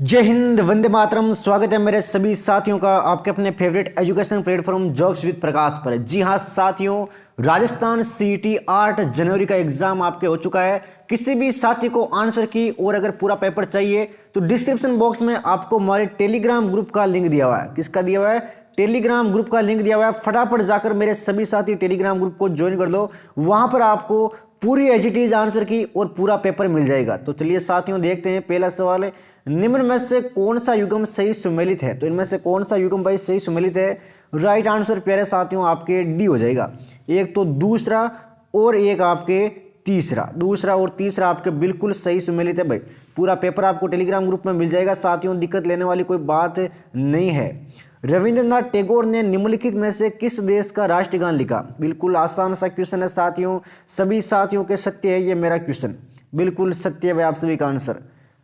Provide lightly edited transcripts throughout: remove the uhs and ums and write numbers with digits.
जय हिंद, वंदे मातरम। स्वागत है मेरे सभी साथियों का आपके अपने favourite education platform jobs with Prakash पर। जी हाँ साथियों, राजस्थान सीईटी 8 जनवरी का एग्जाम आपके हो चुका है। किसी भी साथी को आंसर की और अगर पूरा पेपर चाहिए तो डिस्क्रिप्शन बॉक्स में आपको हमारे टेलीग्राम ग्रुप का लिंक दिया हुआ है। किसका दिया हुआ है? टेलीग्राम ग्रुप का लिंक दिया हुआ है। फटाफट जाकर मेरे सभी साथी टेलीग्राम ग्रुप को ज्वाइन कर लो। वहां पर आपको पूरी एचटीज आंसर की और पूरा पेपर मिल जाएगा। तो चलिए साथियों देखते हैं। पहला सवाल है, निम्न में से कौन सा युग्म सही सुमेलित है? तो इनमें से कौन सा युग्म भाई सही सुमेलित है? राइट आंसर प्यारे साथियों आपके डी हो जाएगा। एक तो दूसरा और एक आपके तीसरा, दूसरा और तीसरा आपके बिल्कुल सही सुमेलित है भाई। पूरा पेपर आपको टेलीग्राम ग्रुप में मिल जाएगा साथियों, दिक्कत लेने वाली कोई बात नहीं है। रविंद्रनाथ टैगोर ने निम्नलिखित में से किस देश का राष्ट्रगान लिखा? बिल्कुल आसान सा क्वेश्चन है साथियों, सभी साथियों के सत्य है ये मेरा क्वेश्चन, बिल्कुल सत्य है आप सभी का आंसर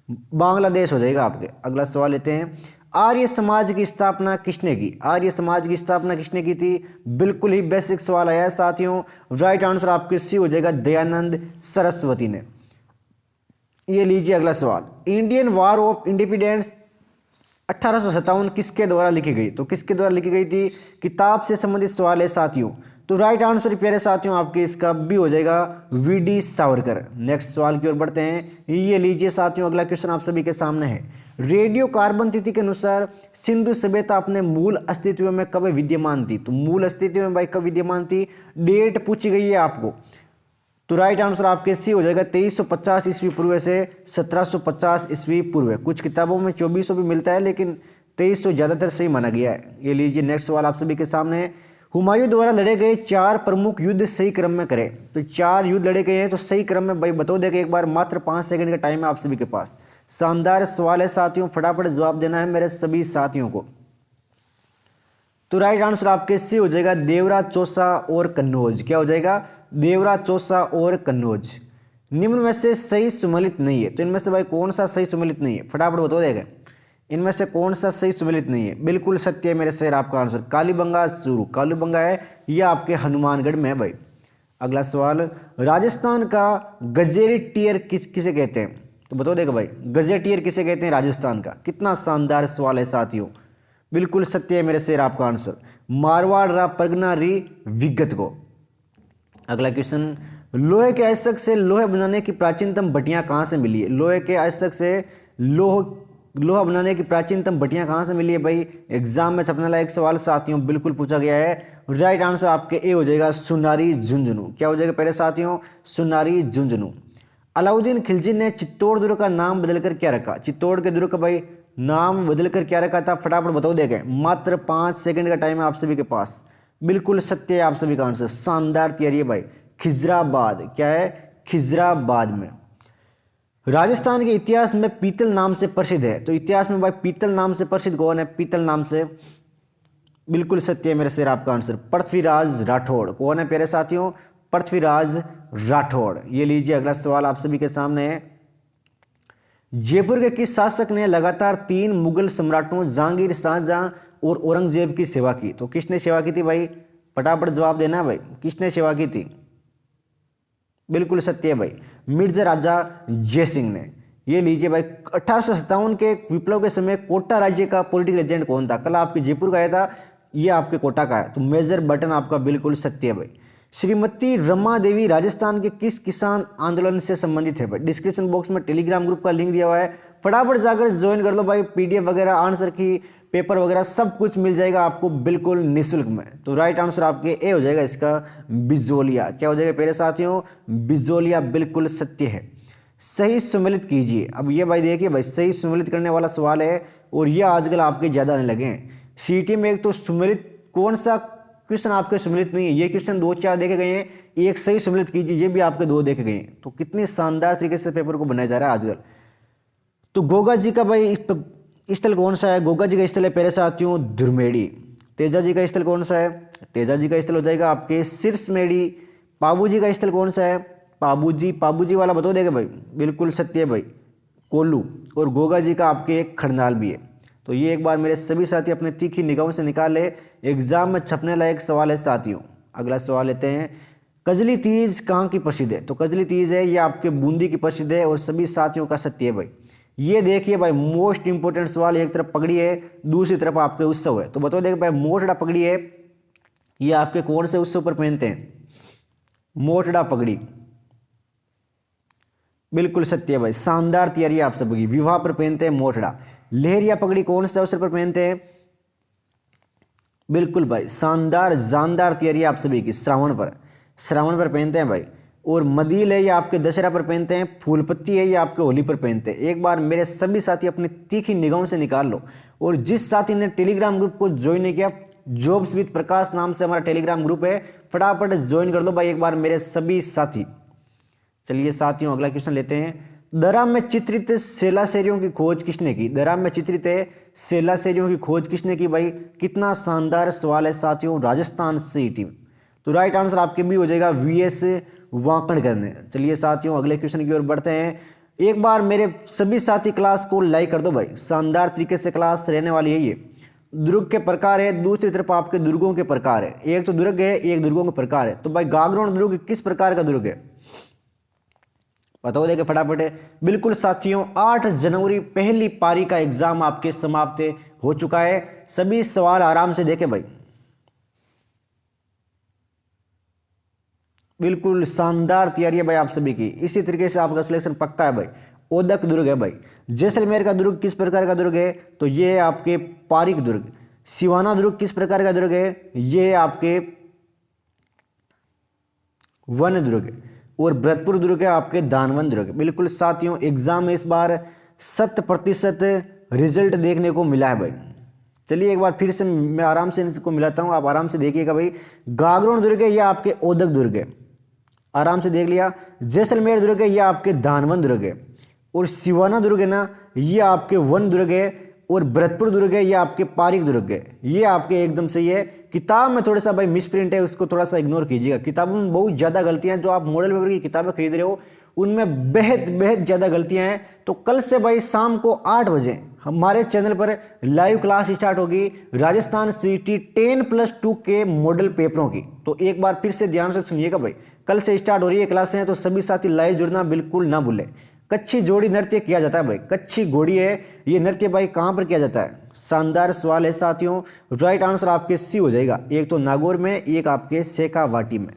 बांग्लादेश हो जाएगा आपके। अगला सवाल लेते हैं, आर्य समाज की स्थापना किसने की? आर्य समाज की स्थापना किसने की थी? बिल्कुल ही बेसिक सवाल आया है साथियों। राइट आंसर आपके सी हो जाएगा, दयानंद सरस्वती ने। ये लीजिए अगला सवाल, इंडियन वॉर ऑफ इंडिपेंडेंस 1857 किसके द्वारा लिखी गई? तो किसके द्वारा लिखी गई थी? किताब से संबंधित सवाल है साथियों। तो राइट आंसर प्यारे साथियों आपके इसका भी हो जाएगा, वीडी सावरकर। नेक्स्ट सवाल की ओर बढ़ते हैं। ये लीजिए साथियों, अगला क्वेश्चन आप सभी के सामने है। रेडियो कार्बन तिथि के अनुसार सिंधु सभ्यता अपने मूल अस्तित्व में कब विद्यमान थी? तो मूल अस्तित्व में भाई कब विद्यमान थी? डेट पूछी गई है आपको। तो राइट आंसर आपके सी हो जाएगा 2350 ईस्वी पूर्व से 1750 ईस्वी पूर्व। कुछ किताबों में 2400 भी मिलता है लेकिन 2300 ज़्यादातर सही माना गया है। ये लीजिए नेक्स्ट सवाल आप सभी के सामने है। हुमायूं द्वारा लड़े गए 4 प्रमुख युद्ध सही क्रम में करें। तो 4 युद्ध लड़े गए हैं तो सही क्रम में भाई बता देगा एक बार। मात्र 5 सेकंड का टाइम है आप सभी के पास। शानदार सवाल है साथियों, फटाफट जवाब देना है मेरे सभी साथियों को। तो राइट आंसर आपके सी हो जाएगा, देवरा, चौसा और कन्नौज। क्या हो जाएगा? देवरा, चौसा और कन्नौज। निम्न में से सही सुमेलित नहीं है। तो इनमें से भाई कौन सा सही सुमेलित नहीं है? फटाफट बता देगा। इनमें से कौन सा सही सुमेलित नहीं है? बिल्कुल सत्य है मेरे शेर आपका आंसर, कालीबंगा चूरू। कालीबंगा है यह आपके हनुमानगढ़ में है भाई। अगला सवाल, राजस्थान का गजेटियर किसे कहते हैं? तो बता देगा भाई, गजेटियर किसे कहते हैं राजस्थान का? कितना शानदार सवाल है साथियों, बिल्कुल सत्य है मेरे शेर आपका आंसर, मारवाड़ रा परगना री विगत को। अगला क्वेश्चन, लोहे के अयस्क से लोहे बनाने की प्राचीनतम भट्टियां कहां से मिली है? लोहे के अयस्क से लोहा बनाने की प्राचीनतम भट्टियां कहां से मिली है भाई? एग्जाम में छपने लायक सवाल साथियों, बिल्कुल पूछा गया है। राइट आंसर आपके ए हो जाएगा, सुनारी झुंझुनू। क्या हो जाएगा पहले साथियों? सुनारी झुंझुनू। अलाउद्दीन खिलजी ने चित्तौड़ दुर्ग का नाम बदलकर क्या रखा? चित्तौड़ के दुर्ग का भाई नाम बदलकर क्या रखा था? फटाफट बताओ देगा। मात्र 5 सेकंड का टाइम है आप सभी के पास। बिल्कुल सत्य है आप सभी का आंसर, शानदार तैयारी है भाई। खिजराबाद। क्या है? खिजराबाद में। राजस्थान के इतिहास में पीतल नाम से प्रसिद्ध है। तो इतिहास में भाई पीतल नाम से प्रसिद्ध कौन है? पीतल नाम से बिल्कुल सत्य है मेरे शेर आपका आंसर, पृथ्वीराज राठौड़। कौन है प्यारे साथियों? पृथ्वीराज राठौड़। ये लीजिए अगला सवाल आप सभी के सामने है। जयपुर के किस शासक ने लगातार 3 मुगल सम्राटों जहांगीर, शाहजहां और औरंगजेब की सेवा की? तो किसने सेवा की थी भाई? फटाफट जवाब देना भाई, किसने सेवा की थी? बिल्कुल सत्य है भाई, मिर्जा राजा जयसिंह ने। ये लीजिए भाई, 1857 के विप्लव के समय कोटा राज्य का पॉलिटिकल एजेंट कौन था? कल आपके जयपुर का आया था, ये आपके कोटा का है। तो मेजर बटन आपका बिल्कुल सत्य है भाई। श्रीमती रमा देवी राजस्थान के किस किसान आंदोलन से संबंधित है भाई? डिस्क्रिप्शन बॉक्स में टेलीग्राम ग्रुप का लिंक दिया हुआ है, फटाफट जाकर ज्वाइन कर लो भाई। पीडीएफ वगैरह, आंसर की पेपर वगैरह सब कुछ मिल जाएगा आपको बिल्कुल निःशुल्क में। तो राइट आंसर आपके ए हो जाएगा इसका, बिजोलिया। क्या हो जाएगा पहले साथियों? बिजोलिया बिल्कुल सत्य है। सही सुमेलित कीजिए। अब ये भाई देखिए भाई, सही सुमेलित करने वाला सवाल है और ये आजकल आपके ज़्यादा आने लगे हैं सीटी में। एक तो सुमेलित, कौन सा क्वेश्चन आपके सुमेलित नहीं है? ये क्वेश्चन 2-4 देखे गए हैं, एक सही सुमेलित कीजिए, ये भी आपके 2 देखे गए हैं। तो कितने शानदार तरीके से पेपर को बनाया जा रहा है आजकल। तो गोगा जी का भाई स्थल कौन सा है? गोगा जी का स्थल है पहले साथियों दुर्मेड़ी। तेजा जी का स्थल कौन सा है? तेजा जी का स्थल हो जाएगा आपके सिरसमेड़ी। पाबू जी का स्थल कौन सा है? पाबूजी। पाबूजी वाला बता देगा भाई, बिल्कुल सत्य है भाई, कोल्लू। और गोगा जी का आपके एक खरनाल भी है। तो ये एक बार मेरे सभी साथी अपने तीखी निगाहों से निकाल ले, एग्जाम में छपने लायक सवाल है साथियों। अगला सवाल लेते हैं, कजली तीज कहाँ की प्रसिद्ध है? तो कजली तीज है ये आपके बूंदी की प्रसिद्ध है और सभी साथियों का सत्य है भाई। ये देखिए भाई मोस्ट इंपोर्टेंट सवाल, एक तरफ पगड़ी है दूसरी तरफ आपके उत्सव है, तो बताओ देखिए भाई मोटड़ा पगड़ी है ये आपके कौन से उत्सव पर पहनते हैं? मोटड़ा पगड़ी, बिल्कुल सत्य भाई, शानदार तैयारी आप सबकी, विवाह पर पहनते हैं मोटड़ा। लहरिया पगड़ी कौन से अवसर पर पहनते हैं? बिल्कुल भाई शानदार जानदार तैयारी आप सभी की, श्रावण पर पहनते हैं भाई। और मदील है ये आपके दशहरा पर पहनते हैं, फूल पत्ती है ये आपके होली पर पहनते हैं। एक बार मेरे सभी साथी अपनी तीखी निगाहों से निकाल लो, और जिस साथी ने टेलीग्राम ग्रुप को ज्वाइन नहीं किया, जॉब्स विद प्रकाश नाम से हमारा टेलीग्राम ग्रुप है, फटाफट ज्वाइन कर दो भाई एक बार मेरे सभी साथी। चलिए साथियों अगला क्वेश्चन लेते हैं। दरा में चित्रित सेलासेरियों की खोज किसने की? दरा में चित्रित सेलासेरियों की खोज किसने की भाई? कितना शानदार सवाल है साथियों, राजस्थान सीईटी। तो राइट आंसर आपके भी हो जाएगा वीएस वाकणकर ने। चलिए साथियों अगले क्वेश्चन की ओर बढ़ते हैं। एक बार मेरे सभी साथी क्लास को लाइक कर दो भाई, शानदार तरीके से क्लास रहने वाली है ये। दुर्ग के प्रकार है, दूसरी तरफ आपके दुर्गों के प्रकार है, एक तो दुर्ग है एक दुर्गों के प्रकार है। तो भाई गागरोन दुर्ग किस प्रकार का दुर्ग है? बताओ देखिए फटाफट है। बिल्कुल साथियों 8 जनवरी पहली पारी का एग्जाम आपके समाप्त हो चुका है। सभी सवाल आराम से देखें भाई, बिल्कुल शानदार तैयारी है भाई आप सभी की। इसी तरीके से आपका सिलेक्शन पक्का है भाई। ओदक दुर्ग है भाई। जैसलमेर का दुर्ग किस प्रकार का दुर्ग है? तो ये है आपके पारिक दुर्ग। सिवाना दुर्ग किस प्रकार का दुर्ग है? ये आपके वन दुर्ग। और भरतपुर दुर्ग है आपके दानवन दुर्ग। बिल्कुल साथियों एग्जाम में इस बार 100% रिजल्ट देखने को मिला है भाई। चलिए एक बार फिर से मैं आराम से इसको मिलाता हूँ, आप आराम से देखिएगा भाई। गागरोन दुर्ग है यह आपके ओदक दुर्ग है, आराम से देख लिया। जैसलमेर दुर्ग है यह आपके दानवन दुर्ग है। और सिवाना दुर्ग है ना ये आपके वन दुर्ग है। और भरतपुर दुर्ग है ये आपके पारिक दुर्ग है। ये आपके एकदम सही है। किताब में थोड़ा सा भाई मिसप्रिंट है, उसको थोड़ा सा इग्नोर कीजिएगा। किताबों में बहुत ज़्यादा गलतियां, जो आप मॉडल पेपर की किताबें खरीद रहे हो उनमें बेहद ज़्यादा गलतियां हैं। तो कल से भाई शाम को 8 बजे हमारे चैनल पर लाइव क्लास स्टार्ट होगी राजस्थान सीईटी 10+2 के मॉडल पेपरों की। तो एक बार फिर से ध्यान से सुनिएगा भाई, कल से स्टार्ट हो रही है क्लासें, तो सभी साथी लाइव जुड़ना बिल्कुल ना भूलें। कच्छी जोड़ी नृत्य किया जाता है भाई, कच्छी घोड़ी है ये नृत्य भाई कहाँ पर किया जाता है? शानदार सवाल है साथियों, राइट आंसर आपके सी हो जाएगा। एक तो नागौर में, एक आपके शेखावाटी में।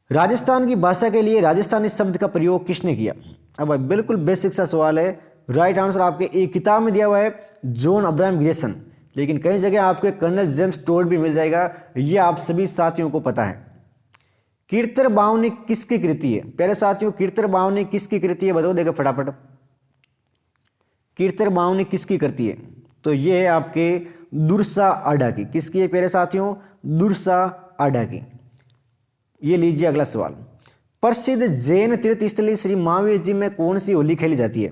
राजस्थान की भाषा के लिए राजस्थानी शब्द का प्रयोग किसने किया? अब भाई बिल्कुल बेसिक सा सवाल है। राइट आंसर आपके एक किताब में दिया हुआ है जॉन अब्राहम ग्रेसन, लेकिन कई जगह आपके कर्नल जेम्स टोड भी मिल जाएगा, ये आप सभी साथियों को पता है। कीर्तर बावनी किसकी कृति है? प्यारे साथियों कीर्तर बावनी किसकी कृति है? बताओ देखो फटाफट। कीर्तर बावनी किसकी कृति है? तो ये है आपके दुर्सा आडा की। किसकी है प्यारे साथियों? दुर्सा आडा की। ये लीजिए अगला सवाल। प्रसिद्ध जैन तीर्थ स्थली श्री महावीर जी में कौन सी होली खेली जाती है?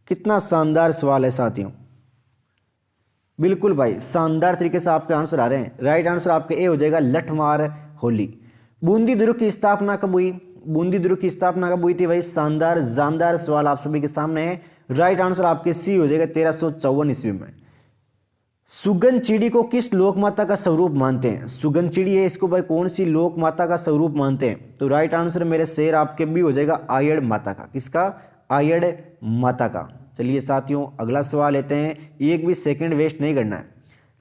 कितना शानदार सवाल है साथियों, बिल्कुल भाई शानदार तरीके से आपके आंसर आ रहे हैं। राइट आंसर आपके ए हो जाएगा लठमार होली। बूंदी दुर्ग की स्थापना कब हुई? बूंदी दुर्ग की स्थापना कब हुई थी भाई? शानदार जानदार सवाल आप सभी के सामने है। राइट आंसर आपके सी हो जाएगा 1354 ईस्वी में। सुगन चिड़ी को किस लोक माता का स्वरूप मानते हैं? सुगन चिड़ी है, इसको भाई कौन सी लोक माता का स्वरूप मानते हैं? तो राइट आंसर मेरे शेर आपके भी हो जाएगा आयड़ माता का। किसका? आयड़ माता का। चलिए साथियों अगला सवाल लेते हैं, एक भी सेकंड वेस्ट नहीं करना है।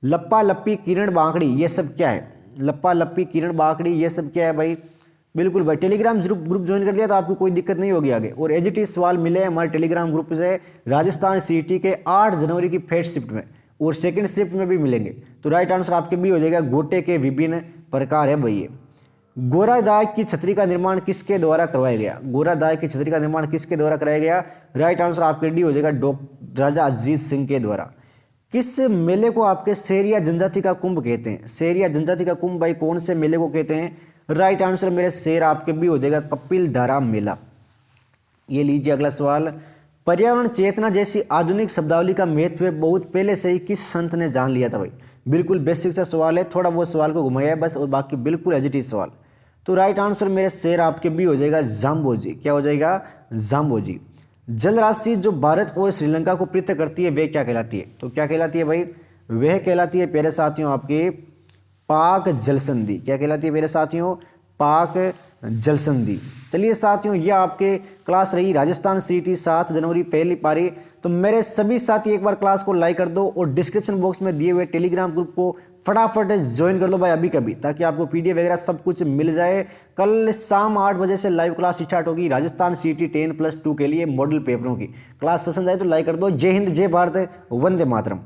लप्पा लप्पी किरण बांकड़ी ये सब क्या है? लप्पा लप्पी किरण बांकड़ी ये सब क्या है भाई? बिल्कुल भाई टेलीग्राम ग्रुप ज्वाइन कर लिया तो आपको कोई दिक्कत नहीं होगी आगे। और एजीटी सवाल मिले हमारे टेलीग्राम ग्रुप से राजस्थान सीईटी के 8 जनवरी की फर्स्ट शिफ्ट में, और सेकंड शिफ्ट में भी मिलेंगे। तो राइट आंसर आपके भी हो जाएगा गोटे के विभिन्न प्रकार है भाई। गोरा दाग की छतरी का निर्माण किसके द्वारा करवाया गया? गोरा दाग की छतरी का निर्माण किसके द्वारा कराया गया? राइट आंसर आपके डी हो जाएगा राजा अजीत सिंह के द्वारा। किस मेले को आपके शेरिया जनजाति का कुंभ कहते हैं? शेरिया जनजाति का कुंभ भाई कौन से मेले को कहते हैं? राइट आंसर मेरे शेर आपके भी हो जाएगा कपिल धारा मेला। ये लीजिए अगला सवाल। पर्यावरण चेतना जैसी आधुनिक शब्दावली का महत्व बहुत पहले से ही किस संत ने जान लिया था भाई? बिल्कुल बेसिक सा सवाल है, थोड़ा बहुत सवाल को घुमाया है बस, और बाकी बिल्कुल एजिटी सवाल। तो राइट आंसर मेरे शेर आपके भी हो जाएगा जाम्बोजी। क्या हो जाएगा? जाम्बोजी। जल राशि जो भारत और श्रीलंका को पृथक करती है वह क्या कहलाती है? तो क्या कहलाती है भाई? वह कहलाती है प्यारे साथियों आपके पाक जल संधि। क्या कहलाती है मेरे साथियों? पाक जलसंधि। चलिए साथियों, यह आपके क्लास रही राजस्थान सीटी 7 जनवरी पहली पारी। तो मेरे सभी साथी एक बार क्लास को लाइक कर दो और डिस्क्रिप्शन बॉक्स में दिए हुए टेलीग्राम ग्रुप को फटाफट ज्वाइन कर दो भाई अभी कभी, ताकि आपको पीडीएफ वगैरह सब कुछ मिल जाए। कल शाम 8 बजे से लाइव क्लास स्टार्ट होगी राजस्थान सीटी 10+2 के लिए मॉडल पेपरों की। क्लास पसंद आए तो लाइक कर दो। जय हिंद, जय भारत, वंदे मातरम।